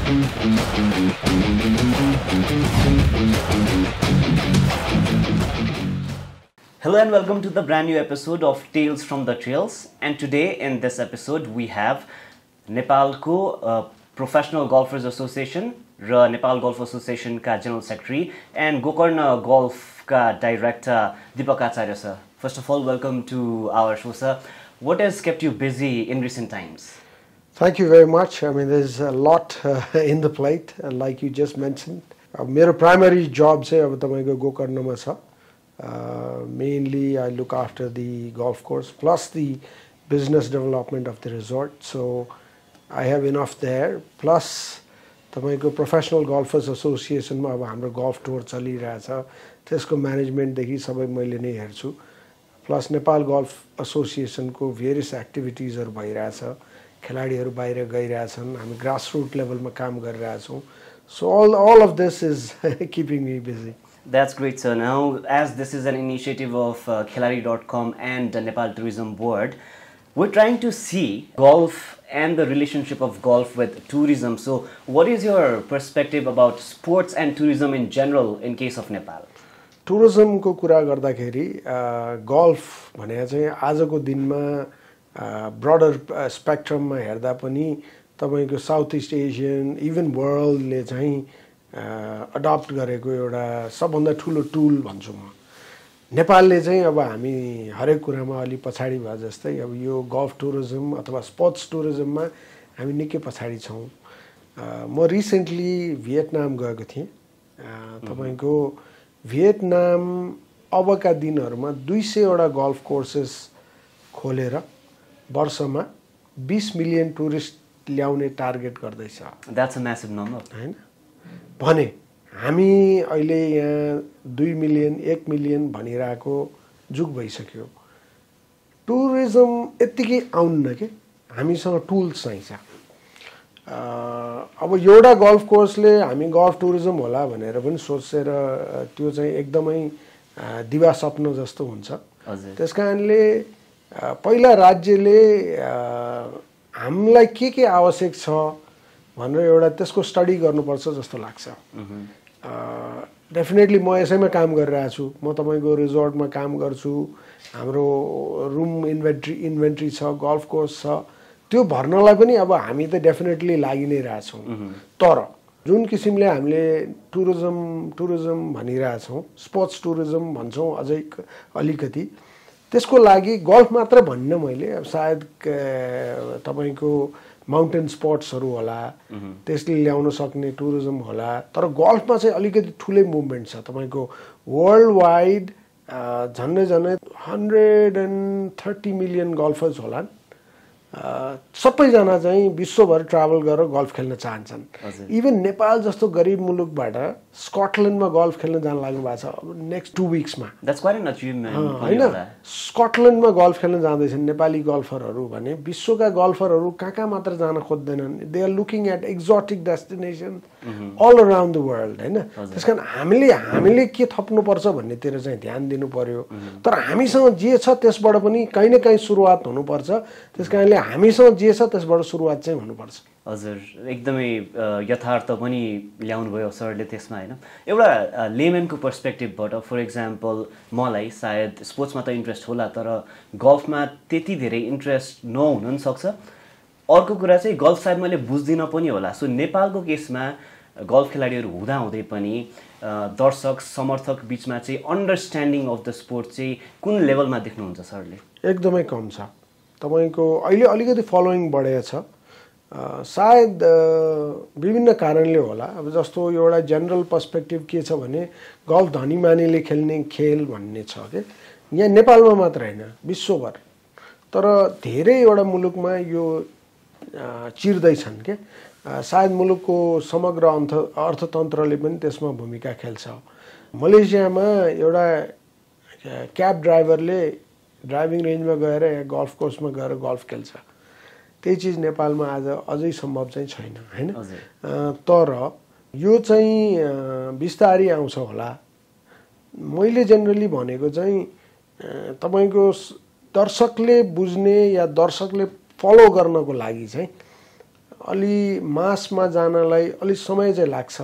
Hello and welcome to the brand new episode of Tales from the Trails. And today in this episode we have Nepalko Professional Golfers Association र Nepal Golf Association का General Secretary and Gokarna Golf का Director Deepak Acharya sir. First of all, welcome to our show sir. What has kept you busy in recent times? Thank you very much. I mean, there's a lot in the plate, and like you just mentioned. My primary job is Gokarna. Mainly, I look after the golf course plus the business development of the resort. So, I have enough there. Plus, the Professional Golfers Association ma hamro golf tour chaliरहेछ त्यसको management देखि सबै मैले नै हेर्छु. Plus Nepal golf association को various एक्टिभिटीजहरु भइरहेछ. खेलाडीहरु बाहिर गइरहेछन्. हामी ग्रासरूट लेभलमा काम गरिरहेछौं. So all of this is keeping me busy. That's great, sir. Now, as this is an initiative of Khiladi.com and the Nepal Tourism Board, we're trying to see golf and the relationship of golf with tourism. So, what is your perspective about sports and tourism in general in case of Nepal? Tourism को कुरा गर्दाखेरि golf भने चाहिँ आजको दिनमा broader spectrum मा हेर्दा पनि तपाईको साउथ ईस्ट एशियन इभन वर्ल्डले चाहिँ अडप्ट गरेको एउटा सबभन्दा ठूलो टुल भन्छु म. नेपालले चाहिँ अब हामी हरेक कुरामा अलि पछाडी भए जस्तै अब यो गोल्फ टुरिज्म अथवा स्पोर्ट्स टुरिज्ममा हामी निकै पछाडी छौं. म रिसेन्टली भियतनाम गएको थिएँ. तपाईको भियतनाम अबका दिनहरुमा 200 वटा गोल्फ कोर्सेस खोलेर वर्षमा 20 मिलियन टुरिस्ट ल्याउने टार्गेट गर्दैछ. That's a massive number. हैन भने हामी अहिले यहाँ 2 मिलियन 1 मिलियन भनिरहेको जुग भइसक्यो. टुरिज्म यतिकै आउन्न के हामीसँग टुल्स चाहिन्छ. अब एउटा गोल्फ कोर्सले हामी गोल्फ टुरिज्म होला भनेर पनि सोचेर त्यो चाहिँ एकदमै दिवा सपना जस्तो हुन्छ. त्यसकारणले पहिला राज्यले हामीलाई के आवश्यक छ भनेर एउटा त्यसको स्टडी गर्नुपर्छ जस्तो लाग्छ. डेफिनेटली म यसैमा काम गरिरहेको छु. म तपाईको रिजोर्टमा काम गर्छु. हाम्रो रुम इन्भेन्ट्री छ, गोल्फ कोर्स छ. त्यो भर्नलाई पनि अब हामी त डेफिनेटली लागि नै रहेछौं. तर जुन किसिमले हामीले टुरिज्म भनिरहेछौं, स्पोर्ट्स टुरिज्म भन्छौं अझै अलिकति, त्यसको लागि गोल्फ मात्र भन्न मैले अब सायद तपाईको माउन्टेन स्पोर्ट्सहरु होला, त्यसले ल्याउन सक्ने टुरिज्म होला. तर गोल्फमा चाहिँ अलिकति ठूलै मुभमेन्ट छ. तपाईको वर्ल्ड वाइड झन्डै 130 मिलियन गोल्फर्स होलान्. सबैजना चाहिँ विश्वभर ट्राभल गरेर गोल्फ खेल्न चाहन्छन्. इभन नेपाल जस्तो गरिब मुलुकबाट स्कटल्यान्डमा गोल्फ खेल्न जान लाग्नु भएको छ अब next 2 वीक्समा. That's quite an achievement. हैन स्कटल्यान्डमा गोल्फ खेल्न जाँदैछन् नेपाली गोल्फरहरू भने विश्वका गोल्फरहरू कहाँ मात्र जान खोज्दैनन्. They are looking at exotic destination all around the world. हैन त्यसकारण हामीले के थप्नु पर्छ भन्नेतिर चाहिँ ध्यान दिनु पर्यो. तर हामीसँग जे छ त्यसबाट पनि कहीं न कहीं सुरुवात हुनुपर्छ. त्यसकारणले हामीसँग जे छ त्यसबाट सुरुवात चाहिँ हुनुपर्छ. हजुर, एकदमै यथार्थ पनि ल्याउनु भयो सरले त्यसमा. हैन एउटा लेमनको पर्सपेक्टिभबाट फर एक्जाम्पल मलाई सायद स्पोर्ट्समा त इन्ट्रेस्ट होला तर गल्फमा त्यति धेरै इन्ट्रेस्ट नहुन पनि सक्छ. अर्को कुरा चाहिँ गल्फ सायद मैले बुझ्दिन पनि होला. सो नेपालको केसमा गल्फ खेलाडीहरू हुँदै पनि दर्शक समर्थक बीचमा चाहिँ अन्डरस्ट्यान्डिङ अफ द स्पोर्ट चाहिँ कुन लेभलमा देख्नुहुन्छ सरले? एकदमै कम छ. तपाईको अहिले अलिकति फलोइङ बढेको छ. सायद विभिन्न कारणले होला. अब जस्तो एउटा जनरल पर्सपेक्टिभ के छ भने गल्फ धनी मानिले खेल्ने खेल भन्ने छ के. यहाँ नेपालमा मात्र हैन विश्वभर. तर धेरै एउटा मुलुकमा यो चिर्दै छन् के. सायद मुलुकको समग्र अर्थतन्त्रले पनि त्यसमा भूमिका खेल्छ. मलेसियामा एउटा क्याब ड्राइभरले ड्राइभिङ रेन्जमा गएर गोल्फ कोर्समा गएर गोल्फ खेल्छ. त्यही चीज नेपालमा आज अझै सम्भव चाहिँ छैन. हैन तर यो चाहिँ बिस्तारै आउँछ होला. मैले जनरली भनेको चाहिँ तपाईको दर्शकले बुझ्ने या दर्शकले फलो गर्नको लागि चाहिँ अलि मासमा जानलाई अलि समय चाहिँ लाग्छ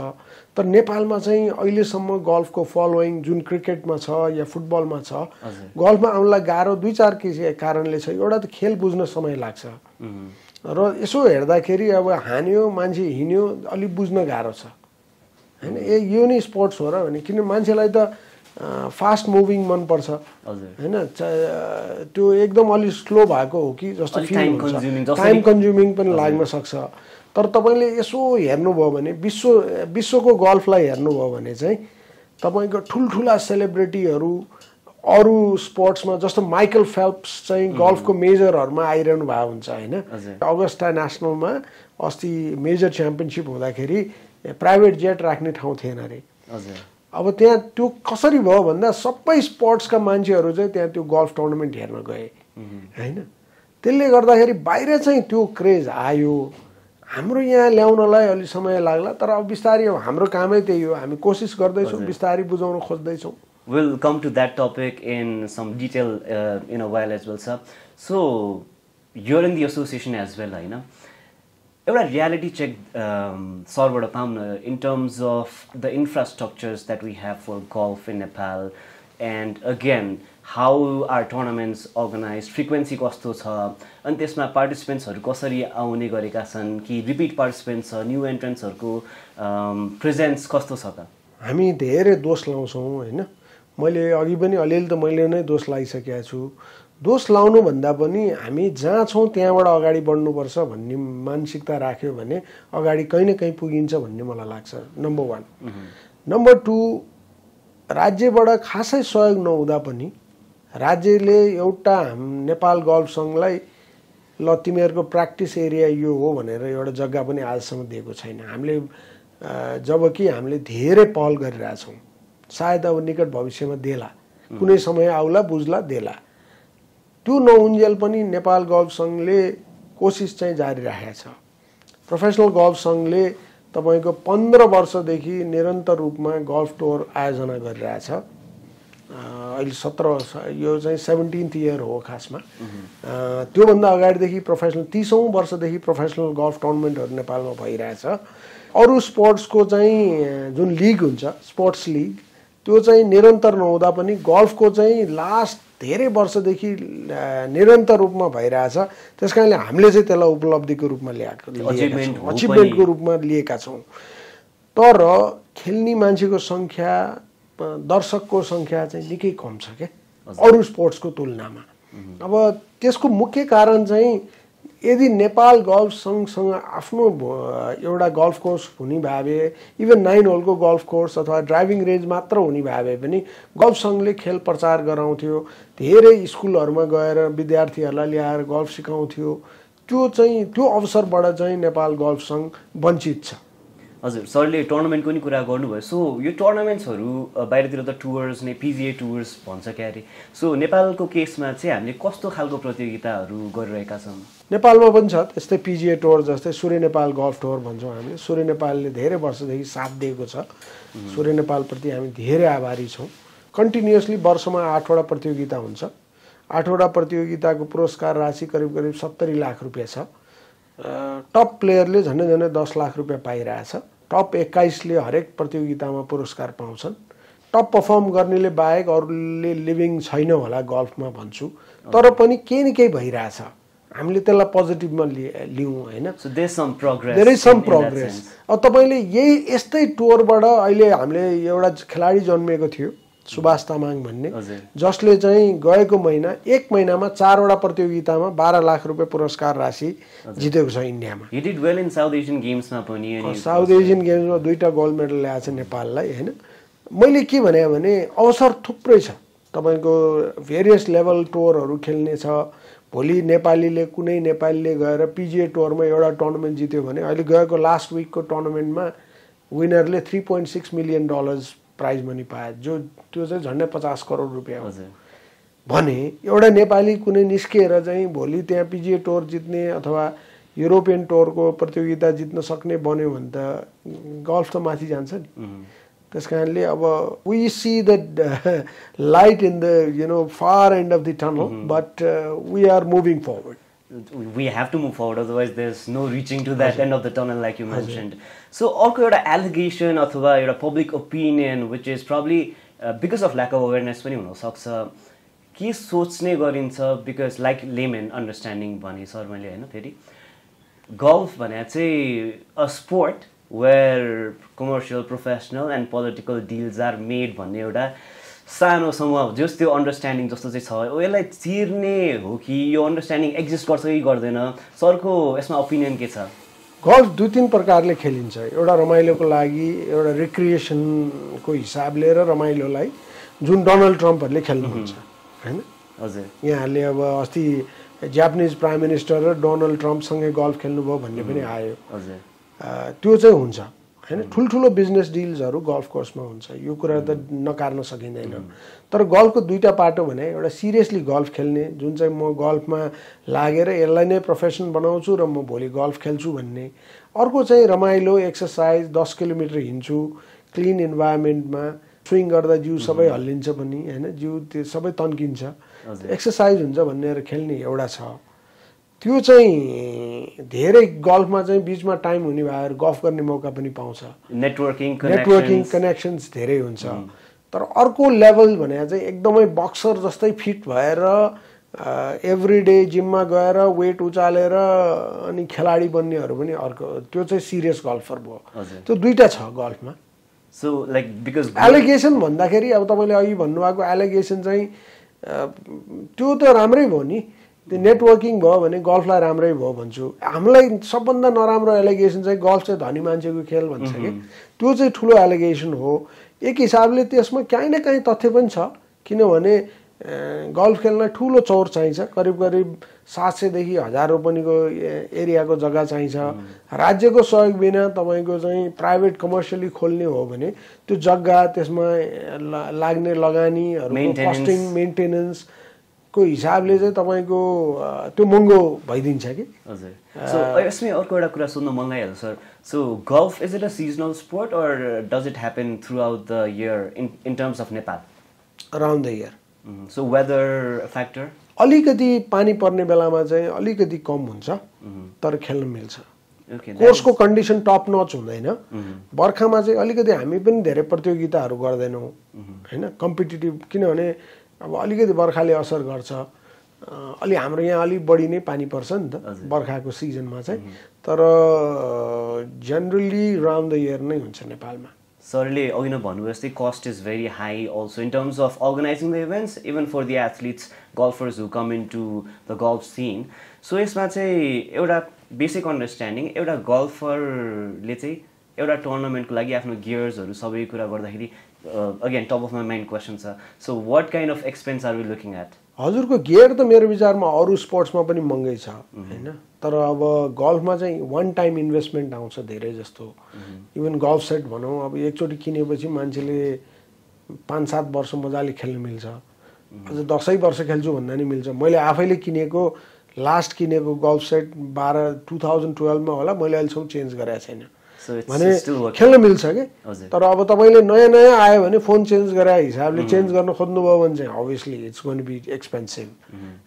तर नेपालमा चाहिँ अहिलेसम्म गल्फको फलोइङ जुन क्रिकेटमा छ या फुटबलमा छ गल्फमा आउनलाई गाह्रो 2-4 कारणले छ एउटा त खेल बुझ्न समय लाग्छ र यसो हेर्दाखेरि अब हान्यो मान्छे हिँड्यो अलि बुझ्न गाह्रो छ हैन यो नै स्पोर्ट्स हो र भने किन मान्छेलाई त फास्ट मुभिङ मन पर्छ हैन त्यो एकदम अलि स्लो भएको हो कि जस्तो फिल हुन्छ टाइम कन्ज्युमिङ पनि लाग्न सक्छ तर तपाईले यसो हेर्नुभयो भने विश्वको गल्फलाई हेर्नुभयो भने चाहिँ तपाईको ठुलठुला सेलिब्रिटीहरू अरु स्पोर्ट्समा जस्तो माइकल फेल्प्स चाहिँ गल्फको मेजरहरुमा आइरहनु भएको हुन्छ हैन अगस्टा नेशनलमा अस्ति मेजर च्याम्पियनशिप हुँदाखेरि प्राइभेट जेट राख्ने ठाउँ थिएन रे अब त्यहाँ त्यो कसरी भयो भन्दा सबै स्पोर्ट्सका मान्छेहरू चाहिँ त्यहाँ त्यो गल्फ टुर्नामेन्ट हेर्न गए हैन त्यसले गर्दाखेरि बाहिर चाहिँ त्यो क्रेज आयो हाम्रो यहाँ ल्याउनलाई अलि समय लाग्ला तर अब बिस्तारै हाम्रो कामै त्यही हो हामी कोसिस गर्दै छौं बिस्तारै बुझाउन खोज्दै छौं We'll come to that topic in some detail in a while as well, sir. So, you're in the association as well, you know. A reality check, in terms of the infrastructures that we have for golf in Nepal, and again, how our tournaments organized, frequency कस्तो छ, अनि त्यसमा participants-हरु कसरी आउने गरेका छन् कि repeat participants new entrants-हरुको presence कस्तो छ त? हामी धेरै दोष लाउँछौं हैन मैले अघि पनि अलिअलि त मैले नै दोष लागिसकेको छु दोष लाउनु भन्दा पनि हामी जहाँ छौं त्यहाँबाट अगाडि बढ्नु पर्छ भन्ने मानसिकता राख्यो भने अगाडि कहीं न कहीं पुगिन्छ भन्ने मलाई लाग्छ नम्बर 1 नम्बर 2 राज्यबाट खासै सहयोग नहुँदा पनि राज्यले एउटा नेपाल गल्फ संघलाई ल तिमीहरुको प्र्याक्टिस एरिया यो हो भनेर एउटा जग्गा पनि आजसम्म दिएको छैन हामीले जबकि हामीले धेरै पहल गरिरहेका छौं सायद अब निकट भविष्यमा देला कुनै समय आउला बुझ्ला देला त्यो नहुन्जेल पनि नेपाल गल्फ संघले कोसिस चाहिँ जारी राखेको छ प्रोफेसनल गल्फ संघले तपाईको 15 वर्षदेखि निरन्तर रूपमा गल्फ टुर आयोजना गरिरहेछ अहिले 17 यो चाहिँ 17th इयर हो खासमा त्यो भन्दा अगाडिदेखि प्रोफेसनल 30औं वर्षदेखि प्रोफेसनल गल्फ टुर्नामेन्टहरु नेपालमा भइरहेछ अरु स्पोर्ट्सको चाहिँ जुन लिग हुन्छ स्पोर्ट्स लिग त्यो चाहिँ निरन्तर नहुँदा पनि गल्फको चाहिँ लास्ट धेरै वर्षदेखि निरन्तर रूपमा भइरहेछ त्यसकारणले हामीले चाहिँ त्यसलाई उपलब्धिको रूपमा ल्याएको अचिभमेन्टको रूपमा लिएका छौं तर खेल्ने मान्छेको संख्या दर्शकको संख्या चाहिँ निकै कम छ के अरु स्पोर्ट्सको तुलनामा अब त्यसको मुख्य कारण चाहिँ यदि नेपाल गल्फ संघसँग आफ्नो एउटा गल्फ कोर्स हुने भए इभन 9 होलको गल्फ कोर्स अथवा ड्राइभिङ रेन्ज मात्र हुने भए पनि गल्फ संघले खेल प्रचार गराउँथ्यो धेरै स्कुलहरुमा गएर विद्यार्थीहरुलाई ल्याएर गल्फ सिकाउँथ्यो त्यो अवसरबाट चाहिँ नेपाल गल्फ संघ वञ्चित छ हजुर सरले टुर्नामेन्टको नि कुरा गर्नुभयो सो यो टुर्नामेन्ट्सहरु बाहिरतिर त टुर्स नै पीजीए टुर्स भन्छ क्यारे सो नेपालको केसमा चाहिँ हामीले कस्तो खालको प्रतियोगिताहरु गरिरहेका छौं नेपालमा पनि छ त्यस्तै पीजीए टुर जस्तै सूर्य नेपाल गल्फ टुर भन्छौं हामीले सूर्य नेपालले धेरै वर्षदेखि साथ दिएको छ सूर्य नेपाल प्रति हामी धेरै आभारी छौं कन्टिन्युअसली वर्षमा 8 वटा प्रतियोगिता हुन्छ 8 वटा प्रतियोगिताको पुरस्कार राशि करिब 70 लाख रुपैयाँ छ टप प्लेयरले झन्डै 10 लाख रुपैयाँ पाइरहेछ टप 21 ले हरेक प्रतियोगितामा पुरस्कार पाउँछन् टप परफर्म गर्नेले बाहेक अरूले लिभिङ छैन होला गल्फमा भन्छु तर पनि केही न केही भइरहेछ हामीले त्यसलाई पोजिटिभमा लियौं हैन so there is some progress अब तपाईले यस्तै टुरबाट अहिले हामीले एउटा खेलाडी जन्मेको थियो सुभाष तामाङ भन्ने जसले चाहिँ गएको महिना 1 महिनामा 4 वटा प्रतियोगितामा 12 लाख रुपैयाँ पुरस्कार राशि जितेको छ इन्डियामा he did well in South Asian गेम्समा पनि अनि साउथ एशियन गेम्समा 2टा गोल्ड मेडल ल्याएको छ नेपाललाई हैन मैले के भने अवसर थुप्रै छ तपाईको भेरियस लेभल टुरहरु खेल्ने छ भोलि नेपालीले कुनै नेपालीले गएर पीजीए टुरमा एउटा टुर्नामेन्ट जित्यो भने अहिले गएको लास्ट वीकको टुर्नामेन्टमा विनरले 3.6 मिलियन डलर्स प्राइज मनी पाए त्यो चाहिँ झन्डै 50 करोड रुपैयाँ हो भने एउटा नेपाली कुनै निस्केर चाहिँ भोलि त्यहाँ पीजीए टुर जित्ने अथवा युरोपियन टुरको प्रतियोगिता जित्न सक्ने बन्यो भने त गल्फ त माथि जान्छ नि त्यसकारणले अब we see the light in the far end of the tunnel but we are moving forward we have to move forward, otherwise there's no reaching to that end of the tunnel like you mentioned. So अर्को एउटा allegation अथवा एउटा public opinion which is probably because of lack of awareness पनि हुनसक्छ, के सोच्ने गरिन्छ because like layman understanding भने सर मैले होइन, फेरि गल्फ भने चाहिँ a sport where commercial professional and political deals are made भन्ने एउटा सानो समूह जस त्यो अन्डरस्ट्यान्डिङ जस्तो चाहिँ छ, यसलाई चिर्ने हो कि यो अन्डरस्ट्यान्डिङ एक्जिस्ट गर्छ कि गर्दैन, सरको यसमा ओपिनियन के छ? गल्फ दुई तीन प्रकारले खेलिन्छ, एउटा रमाइलोको लागि, एउटा रिक्रिएसनको हिसाबले र रमाइलोलाई, जुन डोनाल्ड ट्रम्पहरूले खेल्नुहुन्छ हैन। हजुर, यहाँहरूले अब अस्ति जापानिज प्राइम मिनिस्टर र डोनाल्ड ट्रम्पसँगै गल्फ खेल्नुभयो भन्ने पनि आयो। हजुर, त्यो चाहिँ हुन्छ हैन। ठुल्ठुलो बिजनेस डिल्सहरू गल्फ कोर्समा हुन्छ, यो कुरा त नकार्न सकिँदैन। तर गल्फको दुईटा पाटो भने, एउटा सिरियसली गल्फ खेल्ने, जुन चाहिँ म गल्फमा लागेर यसलाई नै प्रोफेसन बनाउँछु र म भोलि गल्फ खेल्छु भन्ने। अर्को चाहिँ रमाइलो एक्सर्साइज, 10 किलोमिटर हिँड्छु क्लिन इन्भाइरोमेन्टमा, स्विङ गर्दा जिउ सबै हल्लिन्छ पनि हैन, जिउ त्यो सबै तन्किन्छ, एक्सर्साइज हुन्छ भनेर खेल्ने एउटा छ। त्यो चाहिँ धेरै गल्फमा चाहिँ बिचमा टाइम हुने भएर गल्फ गर्ने मौका पनि पाउँछ, नेटवर्किङ कनेक्सन्स धेरै हुन्छ। तर अर्को लेभल भने चाहिँ एकदमै बक्सर जस्तै फिट भएर एभ्रिडे जिममा गएर वेट उचालेर अनि खेलाडी बन्नेहरू पनि अर्को, त्यो चाहिँ सिरियस गल्फर भयो। त्यो दुईटा छ गल्फमा। सो लाइक बिकज एलिगेसन भन्दाखेरि अब तपाईँले अघि भन्नुभएको एलिगेसन चाहिँ त्यो त राम्रै भयो नि, त्यो नेटवर्किङ भयो भने गल्फलाई राम्रै भयो भन्छु। हामीलाई सबभन्दा नराम्रो एलिगेसन चाहिँ गल्फ चाहिँ धनी मान्छेको खेल भन्छ कि, त्यो चाहिँ ठुलो एलिगेसन हो। एक हिसाबले त्यसमा काहीँ न काहीँ तथ्य पनि छ, किनभने गल्फ खेल्न ठुलो चौर चाहिन्छ, करिब करिब 700 देखि 1000 रोपनीको एरियाको जग्गा चाहिन्छ। राज्यको सहयोग बिना तपाईँको चाहिँ प्राइभेट कमर्सियली खोल्ने हो भने त्यो जग्गा, त्यसमा लाग्ने लगानीहरूको कस्टिङ, मेन्टेनेन्सको हिसाबले चाहिँ तपाईँको त्यो महँगो भइदिन्छ कि। हजुर, सो यसमै अर्को एउटा कुरा सोध्न मन लागिहाल्छ sir. So golf is it a seasonal sport or does it happen throughout the year in terms of Nepal? Around the year. So weather factor अलिकति पानी पर्ने बेलामा चाहिँ अलिकति कम हुन्छ, तर खेल्न मिल्छ। कोर्सको कन्डिसन टप नच हुँदैन। बर्खामा चाहिँ अलिकति हामी पनि धेरै प्रतियोगिताहरू गर्दैनौँ हैन, कम्पिटिटिभ, किनभने अब अलिकति बर्खाले असर गर्छ। अलि हाम्रो यहाँ अलिक बढी नै पानी पर्छ नि त बर्खाको सिजनमा चाहिँ, तर जेनरली राउन्ड द इयर नै हुन्छ नेपालमा। सरले अघि नै भन्नुभयो जस्तै cost is very high also in terms of organising the events, even for the athletes, golfers who come in to the golf scene. So यसमा चाहिँ एउटा बेसिक अन्डरस्ट्यान्डिङ, एउटा गल्फरले चाहिँ एउटा टुर्नामेन्टको लागि आफ्नो गियर्सहरू सबै कुरा गर्दाखेरि again top of my mind question छ। So what kind of expense are we looking at? हजुरको गियर त मेरो विचारमा अरू स्पोर्ट्समा पनि महँगै छ हैन, तर अब गल्फमा चाहिँ वान टाइम इन्भेस्टमेन्ट आउँछ धेरै जस्तो। इभन गल्फ सेट भनौँ, अब एकचोटि किनेपछि मान्छेले 5-7 वर्ष मजाले खेल्न मिल्छ, अझ 10 वर्ष खेल्छु भन्दा नि मिल्छ। मैले आफैले किनेको, लास्ट किनेको गल्फ सेट 2012मा होला, मैले अहिलेसम्म चेन्ज गरेको छैन भने खेल्न मिल्छ कि। तर अब तपाईँले नयाँ नयाँ आयो भने फोन चेन्ज गरे हिसाबले चेन्ज गर्न खोज्नुभयो भने चाहिँ obviously it's going to be expensive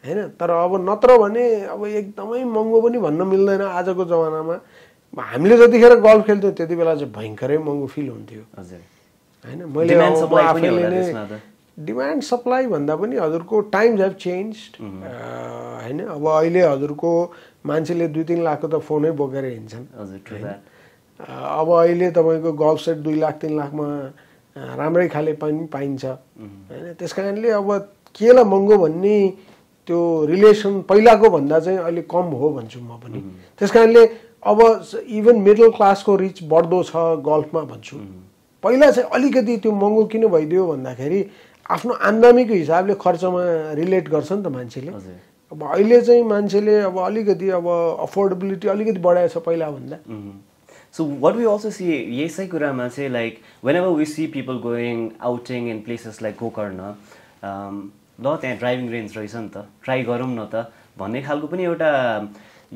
हैन। तर अब नत्र भने अब एकदमै महँगो पनि भन्न मिल्दैन आजको जमानामा। हामीले जतिखेर गल्फ खेल्थ्यौँ त्यति बेला चाहिँ भयङ्करै महँगो फिल हुन्थ्यो हैन। मैले आफैले नै डिमान्ड सप्लाई भन्दा पनि हजुरको टाइम्स हेभ चेन्ज्ड हैन। अब अहिले हजुरको मान्छेले 2-3 लाखको त फोनै बोकेर हिँड्छन्। अब अहिले तपाईँको गल्फ सेट 2 लाख 3 लाखमा राम्रै खाले पनि पाइन्छ हैन। त्यस कारणले अब केलाई महँगो भन्ने त्यो रिलेसन पहिलाको भन्दा चाहिँ अहिले कम हो भन्छु म पनि। त्यस कारणले अब इभन मिडल क्लासको रिच बढ्दो छ गल्फमा भन्छु। पहिला चाहिँ अलिकति त्यो महँगो किन भइदियो भन्दाखेरि आफ्नो आम्दानीको हिसाबले खर्चमा रिलेट गर्छ नि त मान्छेले। अब अहिले चाहिँ मान्छेले अब अलिकति अब अफोर्डेबिलिटी अलिकति बढाएको छ पहिला भन्दा। So what we also see, यसै कुरामा चाहिँ like whenever we see people going outing in places like Gokarna, ल त्यहाँ ड्राइभिङ रेन्ज रहेछ नि त, ट्राई गरौँ न त भन्ने खालको पनि एउटा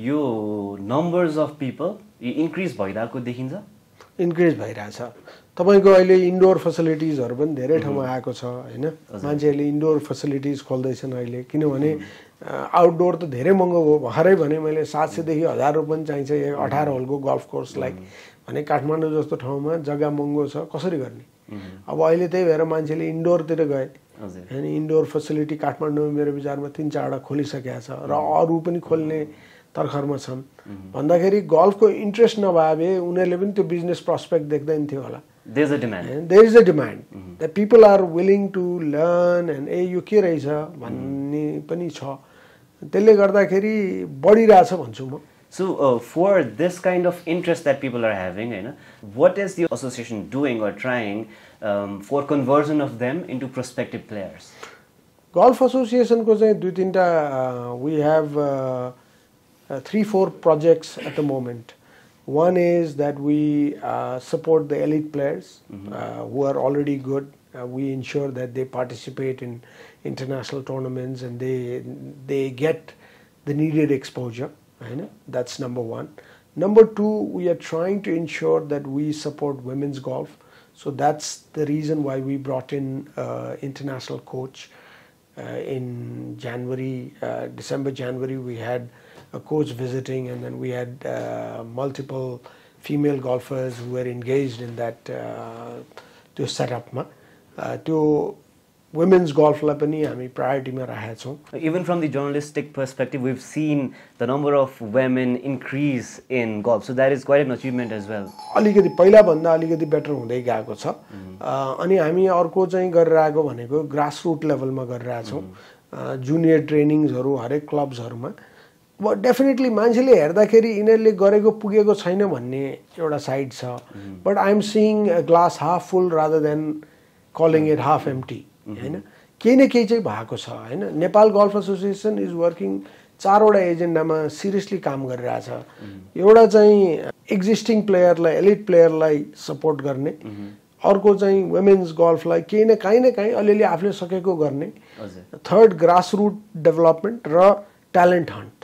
यो नम्बर्स अफ पिपल इन्क्रिज भइरहेको देखिन्छ। इन्क्रिज भइरहेछ, तपाईको अहिले इन्डोर फेसिलिटिजहरु पनि धेरै ठाउँमा आएको छ हैन मान्छेहरूले इन्डोर फेसिलिटिज खोल्दैछन् अहिले किनभने आउटडोर त धेरै महँगो हो भर्खरै भने मैले 700 देखि 1000 रुपैयाँ चाहिन्छ 18 होलको गल्फ कोर्सलाई भने काठमाडौँ जस्तो ठाउँमा जग्गा महँगो छ कसरी गर्ने अब अहिले त्यही भएर मान्छेले इन्डोरतिर गए हैन इन्डोर फेसिलिटी काठमाडौँमा मेरो विचारमा 3-4 खोलिसकेको छ र अरु पनि खोल्ने तर्खरमा छन् भन्दाखेरि गल्फको इन्ट्रेस्ट नभए उनीहरूले पनि त्यो बिजनेस प्रोस्पेक्ट देख्दैन थियो होला There's a demand. There is a demand that people are willing to learn and यो के रहेछ भन्ने पनि छ त्यसले गर्दाखेरि बढिरहेछ भन्छु म So for this kind of interest that people are having, what is the association doing or trying for conversion of them into prospective players? Golf Association ko चाहिँ 2-3 we have 3-4 projects at the moment. One is that we support the elite players who are already good. We ensure that they participate in international tournaments and they get the needed exposure. That's number one. Number two, we are trying to ensure that we support women's golf. So that's the reason why we brought in international coach in January, December, January. We had a coach visiting, and then we had multiple female golfers who were engaged in that to set up to women's golf la pani hami priority ma raखेका छौं. Even from the journalistic perspective, we've seen the number of women increase in golf, so that is quite an achievement as well. अलिकति पहिला भन्दा अलिकति better हुँदै गएको छ. अनि हामी अर्को चाहिँ गरिरहेको भनेको ग्रास रुट लेभलमा गरिरहेका छौं. जुनियर ट्रेनिङ्सहरु हरेक क्लब्सहरुमा डेफिनेटली मान्छेले हेर्दाखेरि यिनीहरूले गरेको पुगेको छैन भन्ने एउटा साइड छ. But I am seeing a glass half full rather than calling it half empty. हैन केही न केही चाहिँ भएको छ हैन. Nepal golf association is working 4 वटा एजेन्डामा सिरियसली काम गरिरहेछ. एउटा चाहिँ एक्जिस्टिङ प्लेयरलाई एलिट प्लेयरलाई सपोर्ट गर्ने, अर्को चाहिँ वुमेन्स गल्फलाई केही न काहीँ अलिअलि आफूले सकेको गर्ने, थर्ड ग्रास रुट डेभलपमेन्ट र ट्यालेन्ट हन्ट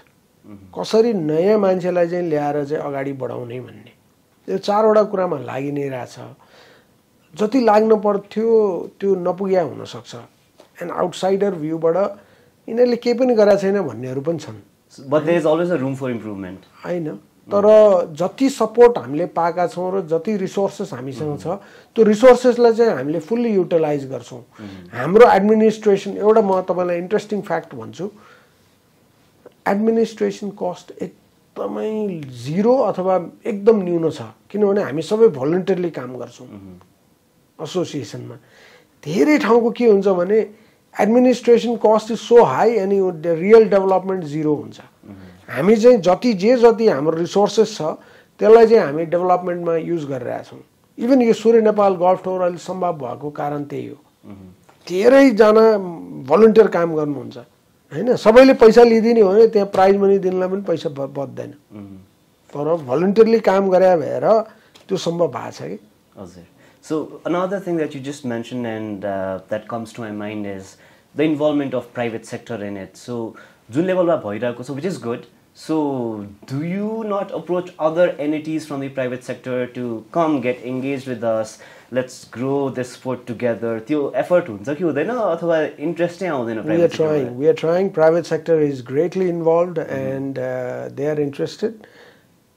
कसरी नयाँ मान्छेलाई चाहिँ ल्याएर चाहिँ अगाडि बढाउने भन्ने. यो 4 वटा कुरामा लागि नै रहेछ. जति लाग्न पर्थ्यो त्यो नपुग्या हुन सक्छ. एन्ड आउटसाइडर भ्यूबाट यिनीहरूले केही पनि गरेका छैन भन्नेहरू पनि छन्. But there is always a room for improvement. हैन तर जति सपोर्ट हामीले पाएका छौं र जति रिसोर्सेस हामीसँग छ त्यो रिसोर्सेसलाई चाहिँ हामीले फुल्ली युटिलाइज गर्छौं. हाम्रो एडमिनिस्ट्रेसन एउटा म तपाईलाई इन्ट्रेस्टिङ फ्याक्ट भन्छु. एडमिनिस्ट्रेसन कस्ट एकदमै 0 अथवा एकदम न्यून छ किनभने हामी सबै भलन्टियरली काम गर्छौं. एसोसिएसनमा धेरै ठाउँको के हुन्छ भने administration cost is so high अनि रियल डेभलपमेन्ट 0 हुन्छ. हामी चाहिँ जति हाम्रो रिसोर्सेस छ त्यसलाई चाहिँ हामी डेभलपमेन्टमा युज गरिरहेका छौं. इभन यो सूर्य नेपाल गल्फ टुर अहिले सम्भव भएको कारण त्यही हो. धेरै जना भलन्टियर काम गर्नुहुन्छ हैन. सबैले पैसा लिदिने हो भने त्यहाँ प्राइज मनी दिनलाई पनि पैसा बच्दैन. तर भलन्टियरली काम गरे भएर त्यो सम्भव भएको छ कि. हजुर. So another thing that you just mentioned and that comes to my mind is the involvement of private sector in it. So जुन लेभलमा भइरहेको छ, which is good. So do you not approach other entities from the private sector to come get engaged with us? Let's grow this sport together. त्यो effort हुन्छ कि हुँदैन अथवा interest नै आउँदैन private sector? We are trying. Private sector is greatly involved and they are interested.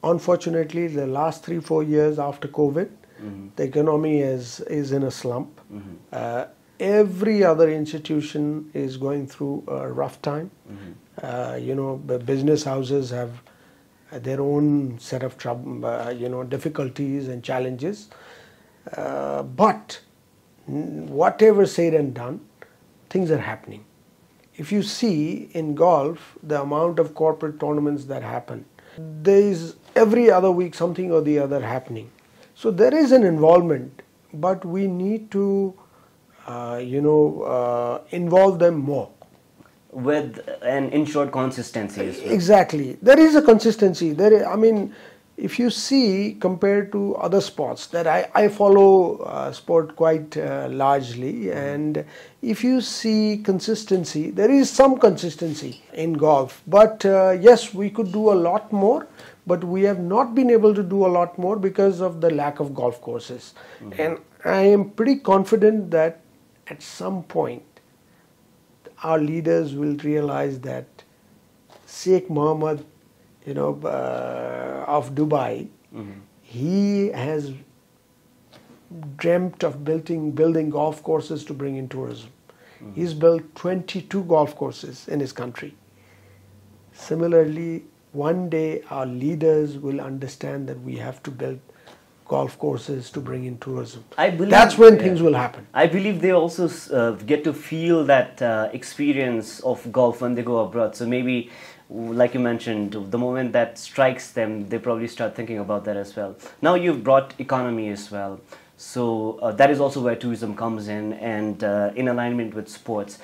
Unfortunately, the last 3-4 years after COVID, the economy is in a slump. Every other institution is going through a rough time. The business houses have their own set of difficulties and challenges. But whatever said and done, things are happening. If you see in golf, the amount of corporate tournaments that happen, there is every other week something or the other happening. So there is an involvement, but we need to, involve them more. With an ensured consistency as well. Exactly. There is a consistency. If you see, compared to other sports, that I follow sport quite largely, and if you see consistency, there is some consistency in golf. But yes, we could do a lot more. but we have not been able to do a lot more because of the lack of golf courses. And I am pretty confident that at some point our leaders will realize that Sheikh Mohammed, of Dubai, he has dreamt of building golf courses to bring in tourism. He's built 22 golf courses in his country. Similarly, one day our leaders will understand that we have to build golf courses to bring in tourism. That's when things will happen. I believe they also get to feel that experience of golf when they go abroad. So maybe, like you mentioned, the moment that strikes them, they probably start thinking about that as well. Now you've brought economy as well. So that is also where tourism comes in, and in alignment with sports.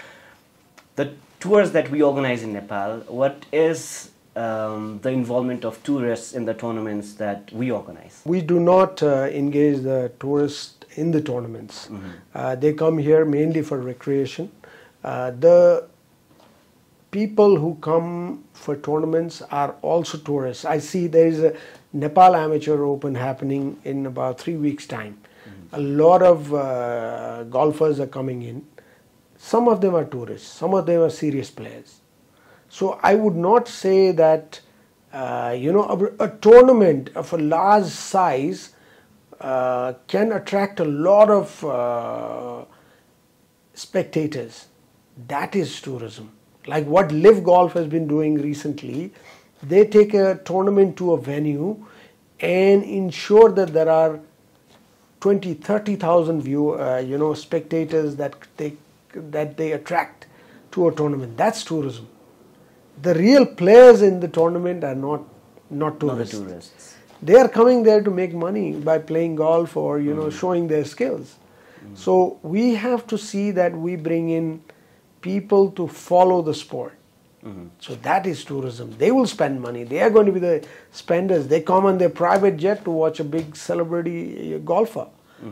The tours that we organize in Nepal, what is the involvement of tourists in the tournaments that we organize? We do not engage the tourists in the tournaments. They come here mainly for recreation. The people who come for tournaments are also tourists. I see there is a Nepal Amateur Open happening in about 3 weeks' time. A lot of golfers are coming in. Some of them are tourists, some of them are serious players. So I would not say that a tournament of a large size can attract a lot of spectators. That is tourism. Like what Live Golf has been doing recently, they take a tournament to a venue and ensure that there are 20,000-30,000 spectators that they attract to a tournament. That's tourism. The real players in the tournament are not tourists. Not the tourists. They are coming there to make money by playing golf or showing their skills. So we have to see that we bring in people to follow the sport. So that is tourism. They will spend money. They are going to be the spenders. They come on their private jet to watch a big celebrity golfer.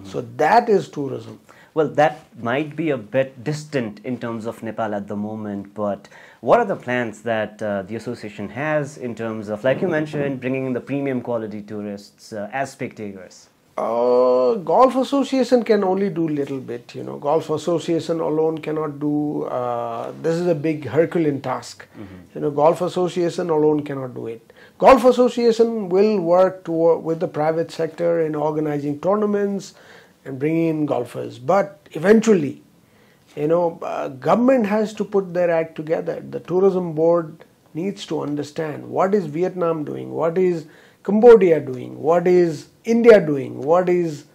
So that is tourism. Well, that might be a bit distant in terms of Nepal at the moment, but what are the plans that the association has in terms of, like you mentioned, bringing in the premium quality tourists as spectators? Golf association can only do little bit. Golf association alone cannot do. This is a big Herculean task. Golf association alone cannot do it. Golf association will work with the private sector in organizing tournaments and bringing in golfers. But eventually, government has to put their act together. The tourism board needs to understand what is Vietnam doing, what is Cambodia doing, what is India doing, what is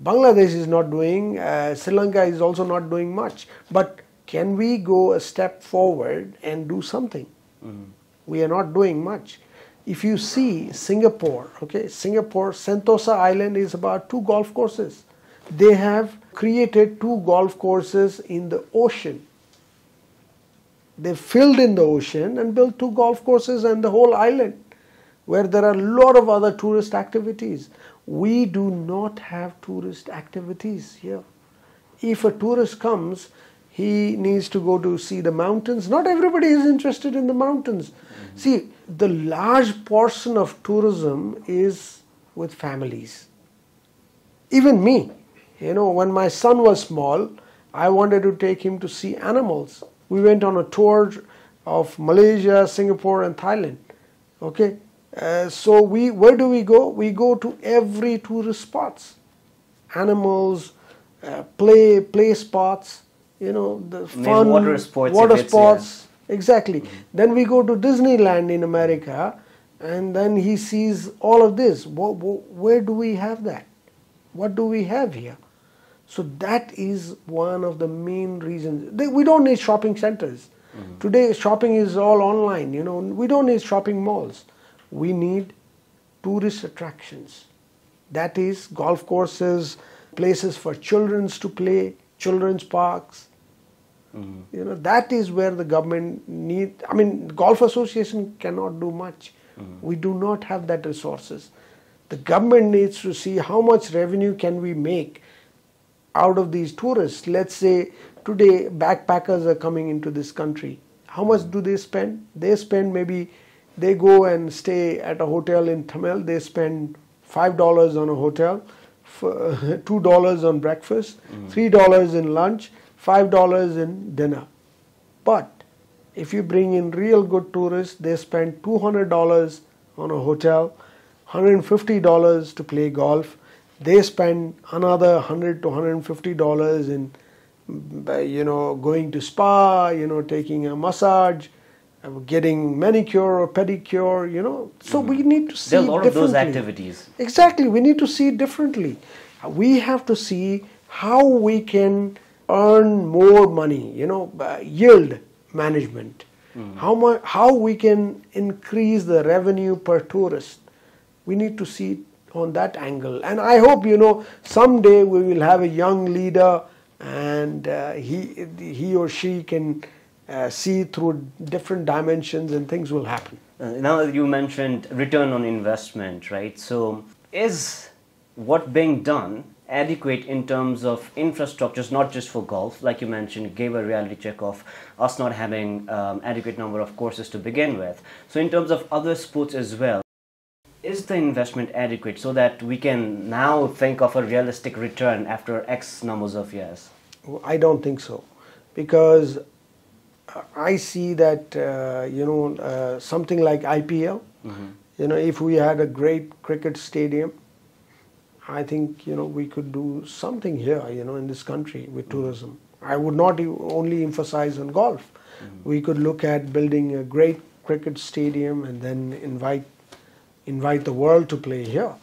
Bangladesh is not doing, Sri Lanka is also not doing much. But can we go a step forward and do something? We are not doing much. If you see Singapore, Sentosa Island is about 2 golf courses. They have created 2 golf courses in the ocean. They filled in the ocean and built 2 golf courses and the whole island, where there are a lot of other tourist activities. We do not have tourist activities here. If a tourist comes, he needs to go to see the mountains. Not everybody is interested in the mountains. See, the large portion of tourism is with families. Even me, when my son was small, I wanted to take him to see animals. We went on a tour of Malaysia, Singapore and Thailand. So where do we go? We go to every tourist spots. Animals, play spots, the fun, water sports. Exactly. Then we go to Disneyland in America, and then he sees all of this. Where do we have that? What do we have here? So that is one of the main reasons. We don't need shopping centers. Today shopping is all online. We don't need shopping malls. We need tourist attractions. That is golf courses, places for children to play, children's parks. That is where the government golf association cannot do much. We do not have that resources. The government needs to see how much revenue can we make out of these tourists. Let's say today backpackers are coming into this country. How much do they spend? They spend maybe they go and stay at a hotel in Tamil, they spend $5 on a hotel, $2 on breakfast, $3 in lunch, $5 in dinner. But if you bring in real good tourists, they spend $200 on a hotel, $150 to play golf. They spend another $100 to $150 in, going to spa, taking a massage, getting manicure or pedicure, So we need to see there are a lot of those differently. activities. Exactly, we need to see it differently. We have to see how we can earn more money, yield management. How we can increase the revenue per tourist. We need to see it on that angle. And I hope, someday we will have a young leader and he or she can see through different dimensions and things will happen. Now you mentioned return on investment, right? So is what being done adequate in terms of infrastructures, not just for golf? Like you mentioned, gave a reality check of us not having adequate number of courses to begin with. So in terms of other sports as well, is the investment adequate so that we can now think of a realistic return after X numbers of years? I don't think so, because I see that something like IPL. If we had a great cricket stadium, I think we could do something here in this country with tourism. I would not only emphasize on golf. We could look at building a great cricket stadium and then invite the world to play here.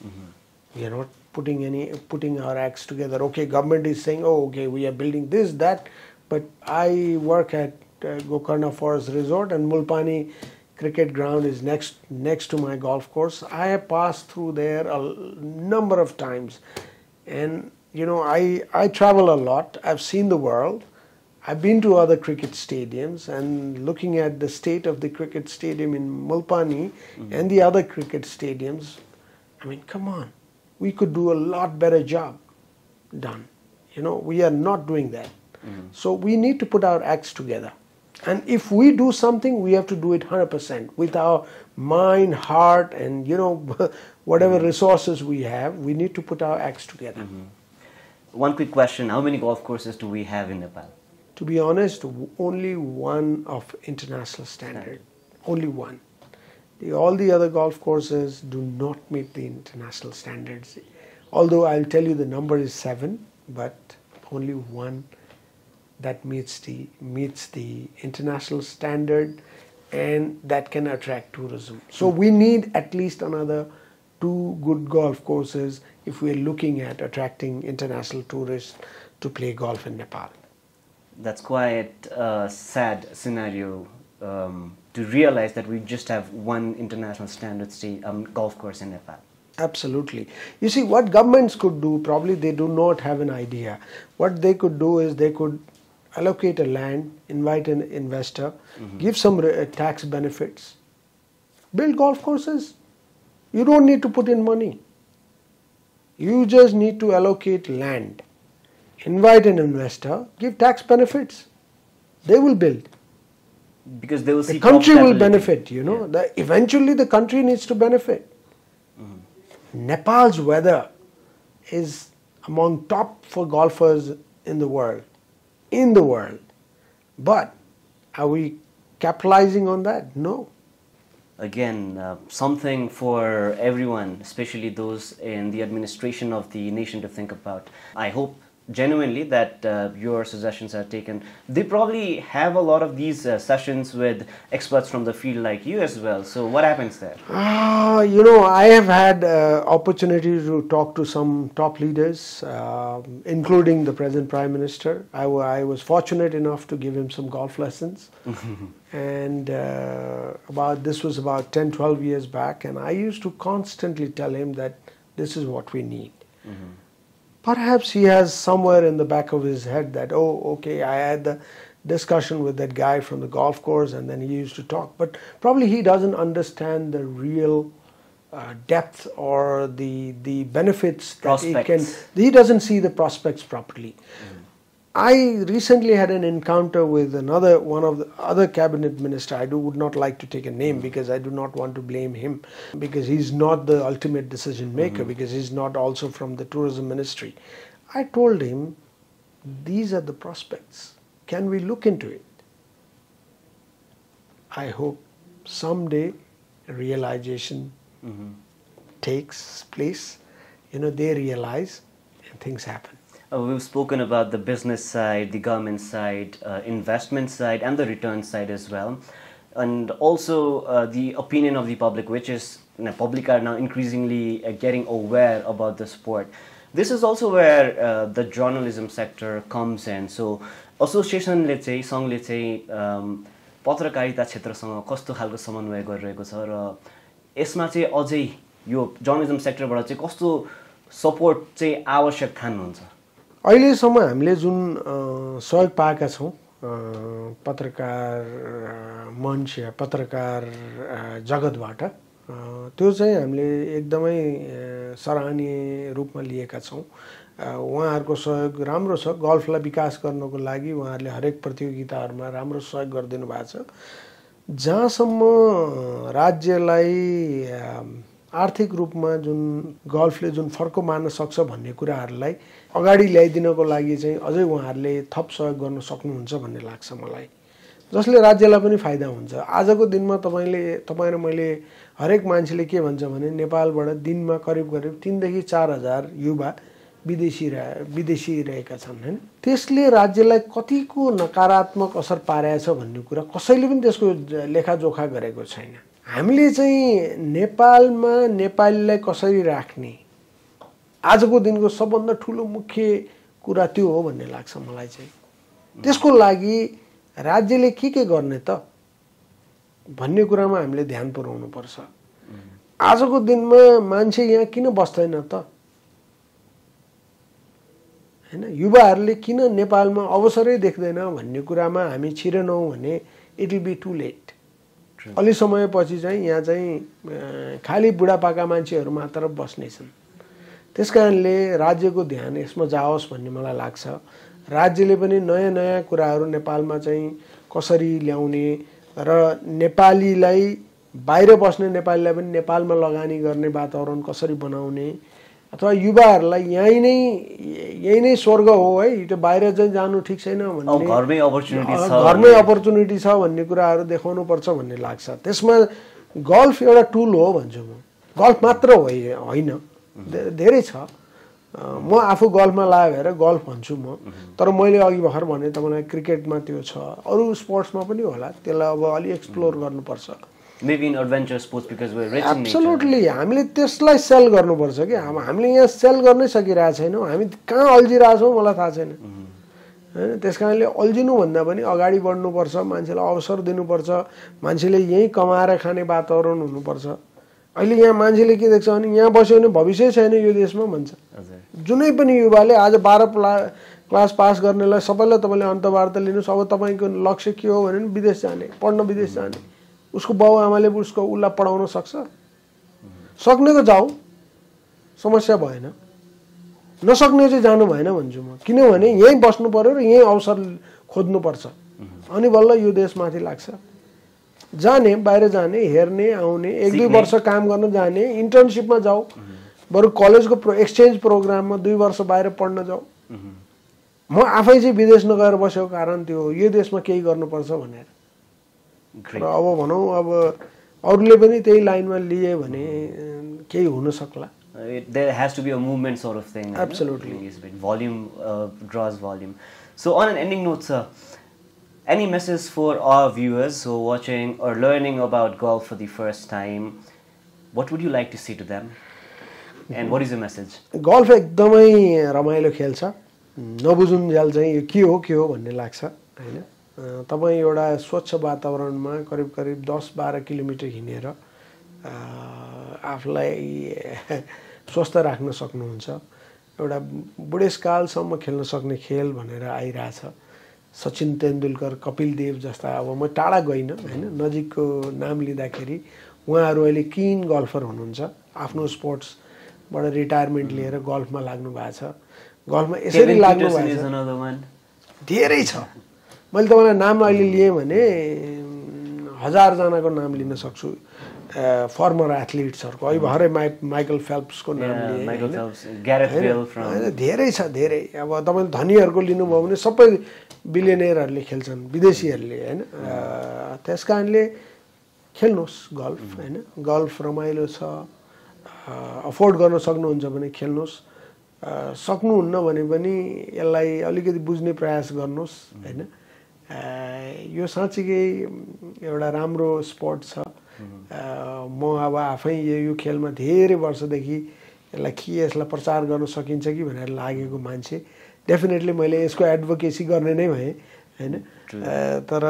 We are not putting our acts together. Okay, government is saying, oh, okay, we are building this, that, but I work at Gokarna Forest Resort, and Mulpani cricket ground is next to my golf course. I have passed through there a number of times, and I travel a lot. I've seen the world. I've been to other cricket stadiums, and looking at the state of the cricket stadium in Mulpani and the other cricket stadiums, I mean, come on, we could do a lot better job done. We are not doing that. So we need to put our acts together. And if we do something, we have to do it 100% with our mind, heart, and whatever resources we have. We need to put our acts together. One quick question: how many golf courses do we have in Nepal? To be honest, only one of international standard. Only one. All the other golf courses do not meet the international standards. Although I'll tell you the number is 7, but only one that meets the international standard and that can attract tourism. So we need at least another 2 good golf courses if we're looking at attracting international tourists to play golf in Nepal. That's quite a sad scenario to realize that we just have one international standard golf course in Nepal. Absolutely. You see, what governments could do, probably they do not have an idea. What they could do is they could allocate a land, invite an investor, give some tax benefits, build golf courses. You don't need to put in money. You just need to allocate land, invite an investor, give tax benefits. They will build. Because they will see the country will profitability. benefit, eventually the country needs to benefit. Nepal's weather is among top for golfers in the world. But are we capitalizing on that? No. Again, something for everyone, especially those in the administration of the nation, to think about. I hope genuinely that your suggestions are taken. They probably have a lot of these sessions with experts from the field like you as well. So what happens there? I have had opportunity to talk to some top leaders, including the present Prime Minister. I was fortunate enough to give him some golf lessons. And this was about 10, 12 years back. And I used to constantly tell him that this is what we need. Perhaps he has somewhere in the back of his head that, oh, okay, I had the discussion with that guy from the golf course and then he used to talk. But probably he doesn't understand the real depth or the benefits that he can. He doesn't see the prospects properly. I recently had an encounter with one of the other cabinet minister. I would not like to take a name because I do not want to blame him because he's not the ultimate decision maker because he's not also from the tourism ministry. I told him, these are the prospects. Can we look into it? I hope someday realization takes place. They realize and things happen. We've spoken about the business side, the government side, investment side, and the return side as well. And also the opinion of the public, which is public are now increasingly getting aware about the sport. This is also where the journalism sector comes in. So association, let's say, सङ्घले चाहिँ पत्रकारिता क्षेत्रसँग कस्तो खालको समन्वय गरिरहेको छ र यसमा चाहिँ अझै यो जर्नलिजम सेक्टरबाट चाहिँ कस्तो सपोर्ट चाहिँ आवश्यक ठान्नुहुन्छ? अहिलेसम्म हामीले जुन सहयोग पाएका छौँ पत्रकार मञ्च या पत्रकार जगतबाट त्यो चाहिँ हामीले एकदमै सराहनीय रूपमा लिएका छौँ। उहाँहरूको सहयोग राम्रो छ। गल्फलाई विकास गर्नको लागि उहाँहरूले हरेक प्रतियोगिताहरूमा राम्रो सहयोग गरिदिनु भएको छ। जहाँसम्म राज्यलाई आर्थिक रूपमा जुन गल्फले जुन फर्को मार्न सक्छ भन्ने कुराहरूलाई अगाडि ल्याइदिनको लागि चाहिँ अझै उहाँहरूले थप सहयोग गर्न सक्नुहुन्छ भन्ने लाग्छ मलाई, जसले राज्यलाई पनि फाइदा हुन्छ। आजको दिनमा तपाईँ र मैले हरेक मान्छेले के भन्छ भने नेपालबाट दिनमा करिब 3 देखि 4 हजार युवा विदेशी रहेका छन् हैन। त्यसले राज्यलाई कतिको नकारात्मक असर पारेछ भन्ने कुरा कसैले पनि त्यसको लेखाजोखा गरेको छैन। हामीले चाहिँ नेपालमा नेपालीलाई कसरी राख्ने आजको दिनको सबभन्दा ठुलो मुख्य कुरा त्यो हो भन्ने लाग्छ मलाई चाहिँ। त्यसको लागि राज्यले के गर्ने त भन्ने कुरामा हामीले ध्यान पुर्याउनु पर्छ। आजको दिनमा मान्छे यहाँ किन बस्दैन त हैन, युवाहरूले किन नेपालमा अवसरै देख्दैन भन्ने कुरामा हामी छिरेनौँ भने it will be too late. अलि समयपछि चाहिँ यहाँ चाहिँ खाली बुढापाका मान्छेहरू मात्र बस्नेछन्। त्यसकारणले राज्यको ध्यान यसमा जाओस् भन्ने मलाई लाग्छ। राज्यले पनि नयाँ नयाँ कुराहरू नेपालमा चाहिँ कसरी ल्याउने र नेपालीलाई बाहिर बस्ने नेपालीलाई पनि नेपालमा लगानी गर्ने वातावरण कसरी बनाउने अथवा युवाहरूलाई यही नै स्वर्ग हो है, त्यो बाहिर चाहिँ जानु ठिक छैन भन्ने, घरमै अपर्च्युनिटी छ भन्ने कुराहरू देखाउनु पर्छ भन्ने लाग्छ। त्यसमा गल्फ एउटा टुल हो भन्छु म। गल्फ मात्र होइन, धेरै छ। म आफू गल्फमा लाग्यो भएर गल्फ भन्छु म, तर मैले अघि भर्खर भने तपाईँलाई क्रिकेटमा त्यो छ, अरू स्पोर्ट्समा पनि होला। त्यसलाई अब अलि एक्सप्लोर गर्नुपर्छ। Maybe in adventure sports because we're rich in nature. Absolutely. हामीले त्यसलाई सेल गर्नुपर्छ कि हामीले यहाँ सेल गर्नै सकिरहेको छैनौँ। हामी कहाँ अल्झिरहेछौँ मलाई थाहा छैन हैन। त्यसकारणले अल्झिनु भन्दा पनि अगाडि बढ्नुपर्छ, मान्छेलाई अवसर दिनुपर्छ, मान्छेले यहीँ कमाएर खाने वातावरण हुनुपर्छ। अहिले यहाँ मान्छेले के देख्छ भने यहाँ बस्यो भने भविष्य छैन यो देशमा भन्छ। जुनै पनि युवाले आज 12 क्लास पास गर्नेलाई सबैलाई तपाईँले अन्तर्वार्ता लिनुहोस्, अब तपाईँको लक्ष्य के हो भने विदेश जाने, पढ्न विदेश जाने। उसको बाउ आमाले उसलाई पढाउन सक्ने त जाऊ, समस्या भएन। नसक्ने चाहिँ जानु भएन भन्छु म, किनभने यहीँ बस्नु पर्यो र यहीँ अवसर खोज्नुपर्छ, अनि बल्ल यो देश माथि लाग्छ। जाने, बाहिर जाने, हेर्ने, आउने, 1-2 वर्ष काम गर्न जाने, इन्टर्नसिपमा जाऊ, बरु कलेजको एक्सचेन्ज प्रोग्राममा 2 वर्ष बाहिर पढ्न जाऊ। म आफै चाहिँ विदेश नगएर बसेको कारण त्यो हो, यो देशमा केही गर्नुपर्छ भनेर। र अब भनौँ अब अरूले पनि त्यही लाइनमा लिए भने केही हुन सक्ला। There has to be a movement sort of thing. Absolutely. Volume draws volume. So on an ending note, sir, any message for our viewers who are watching or learning about golf for the first time? What would you like to say to them? And what is your message? Golf एकदमै रमाइलो खेल छ। नबुझुन्जेल चाहिँ यो के हो भन्ने लाग्छ हैन। तपाईँ एउटा स्वच्छ वातावरणमा करिब 10-12 किलोमिटर हिँडेर आफूलाई स्वस्थ राख्न सक्नुहुन्छ। एउटा बुढेसकालसम्म खेल्न सक्ने खेल भनेर आइरहेछ। सचिन तेन्दुलकर, कपिल देव जस्ता, अब म टाढा गइन हैन, नजिकको नाम लिँदाखेरि उहाँहरू अहिले किन गल्फर हुनुहुन्छ। आफ्नो स्पोर्ट्सबाट रिटायरमेन्ट लिएर गल्फमा लाग्नु भएको छ। गल्फमा यसरी लाग्नु भएको छ। धेरै छ। मैले तपाईँलाई नाम अहिले लिएँ भने 1000 जनाको नाम लिन सक्छु फर्मर एथलिट्सहरूको। अहिले भर्खरै माइकल फेल्प्सको नाम लिएँ, धेरै छ धेरै। अब तपाईँले धनीहरूको लिनुभयो भने सबै बिलियनियरहरूले खेल्छन्, विदेशीहरूले होइन। त्यस कारणले खेल्नुहोस् गल्फ होइन, गल्फ रमाइलो छ, अफोर्ड गर्न सक्नुहुन्छ भने खेल्नुहोस्, सक्नुहुन्न भने पनि यसलाई अलिकति बुझ्ने प्रयास गर्नुहोस् होइन। यो साँच्चीकै एउटा राम्रो स्पोर्ट छ। म अब आफै यो खेलमा धेरै वर्षदेखि यसलाई प्रचार गर्न सकिन्छ कि भनेर लागेको मान्छे। डेफिनेटली मैले यसको एडभोकेसी गर्ने नै भएँ होइन। तर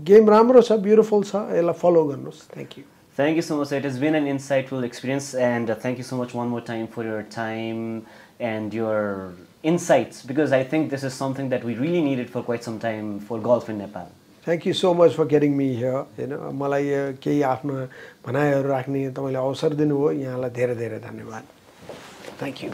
गेम राम्रो छ, ब्युटिफुल छ, यसलाई फलो गर्नुहोस्। Thank you. Thank you so much. It has been an insightful experience, and thank you so much one more time for your time and your insights, because I think this is something that we really needed for quite some time for golf in Nepal. Thank you so much for getting me here. मलाई केही आफ्नो भनाइहरू राख्ने तपाईँले अवसर दिनुभयो, यहाँलाई धेरै धेरै धन्यवाद। Thank you.